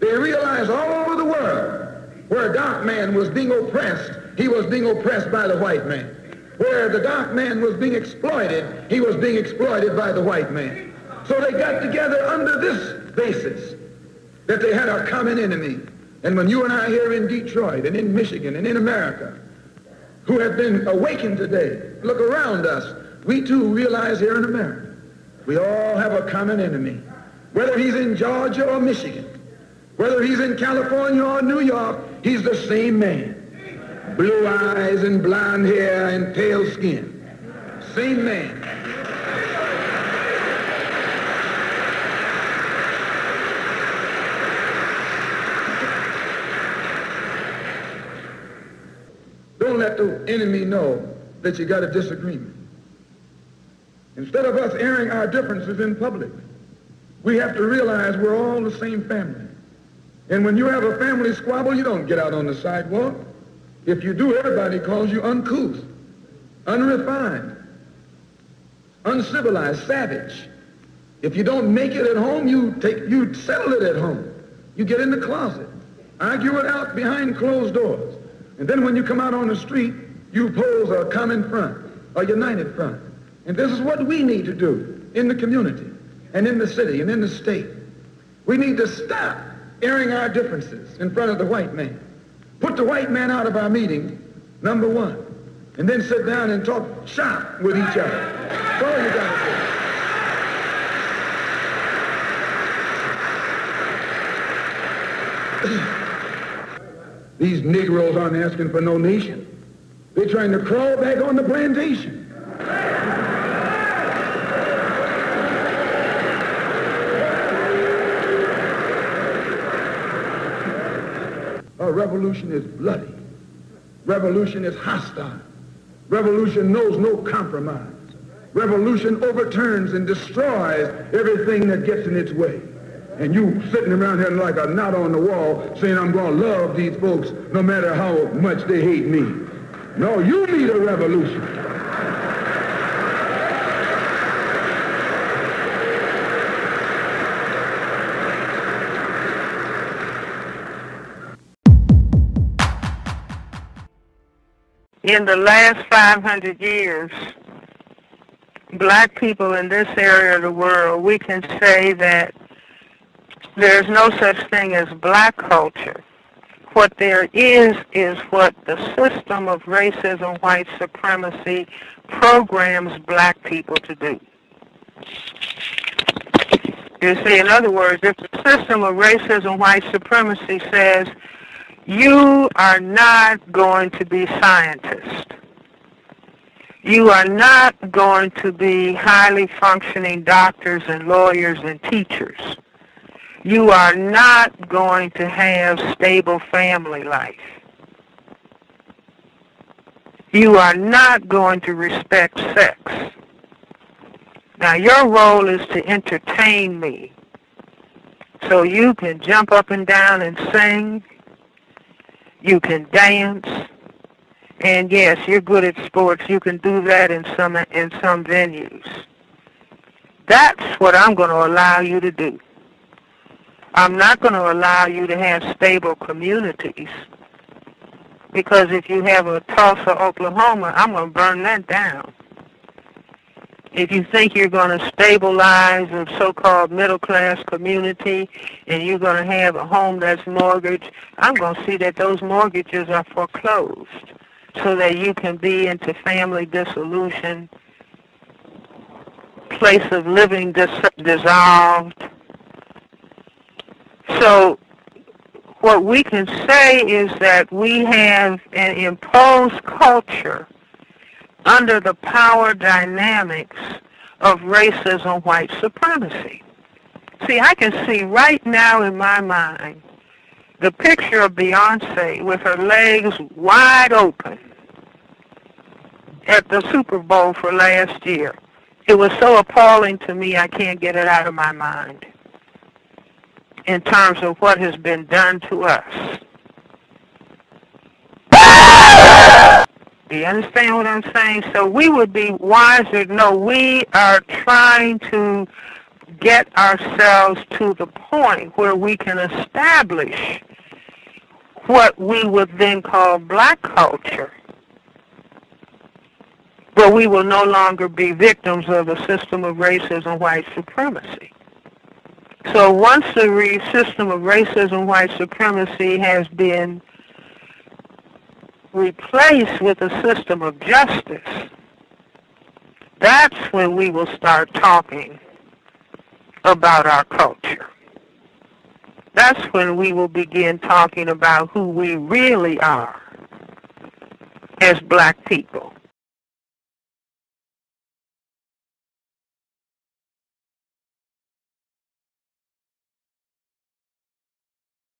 They realized all over the world where a dark man was being oppressed, he was being oppressed by the white man. Where the dark man was being exploited, he was being exploited by the white man. So they got together under this basis, that they had a common enemy. And when you and I here in Detroit and in Michigan and in America, who have been awakened today, look around us, we too realize here in America, we all have a common enemy. Whether he's in Georgia or Michigan, whether he's in California or New York, he's the same man. Blue eyes and blonde hair and pale skin. Same man. Don't let the enemy know that you got a disagreement. Instead of us airing our differences in public, we have to realize we're all the same family. And when you have a family squabble, you don't get out on the sidewalk. If you do, everybody calls you uncouth, unrefined, uncivilized, savage. If you don't make it at home, you settle it at home. You get in the closet, argue it out behind closed doors. And then when you come out on the street, you pose a common front, a united front. And this is what we need to do in the community and in the city and in the state. We need to stop airing our differences in front of the white man. Put the white man out of our meeting, number one, and then sit down and talk shop with each other. That's all you got to do. These Negroes aren't asking for no nation. They're trying to crawl back on the plantation. A revolution is bloody. Revolution is hostile. Revolution knows no compromise. Revolution overturns and destroys everything that gets in its way. And you sitting around here like a knot on the wall saying, I'm going to love these folks no matter how much they hate me. No, you need a revolution. In the last 500 years, black people in this area of the world, we can say that there's no such thing as black culture. What there is what the system of racism, white supremacy programs black people to do. You see, in other words, if the system of racism, white supremacy says, you are not going to be scientists. You are not going to be highly functioning doctors and lawyers and teachers. You are not going to have stable family life. You are not going to respect sex. Now, your role is to entertain me so you can jump up and down and sing. You can dance, and yes, you're good at sports. You can do that in some venues. That's what I'm going to allow you to do. I'm not going to allow you to have stable communities, because if you have a Tulsa, Oklahoma, I'm going to burn that down. If you think you're going to stabilize a so-called middle-class community and you're going to have a home that's mortgaged, I'm going to see that those mortgages are foreclosed so that you can be into family dissolution, place of living dissolved. So what we can say is that we have an imposed culture under the power dynamics of racism, white supremacy. See, I can see right now in my mind the picture of Beyonce with her legs wide open at the Super Bowl for last year. It was so appalling to me, I can't get it out of my mind in terms of what has been done to us. Do you understand what I'm saying? So we would be wiser. No, we are trying to get ourselves to the point where we can establish what we would then call black culture, but we will no longer be victims of a system of racism, white supremacy. So once the system of racism, white supremacy has been replaced with a system of justice, that's when we will start talking about our culture. That's when we will begin talking about who we really are as black people.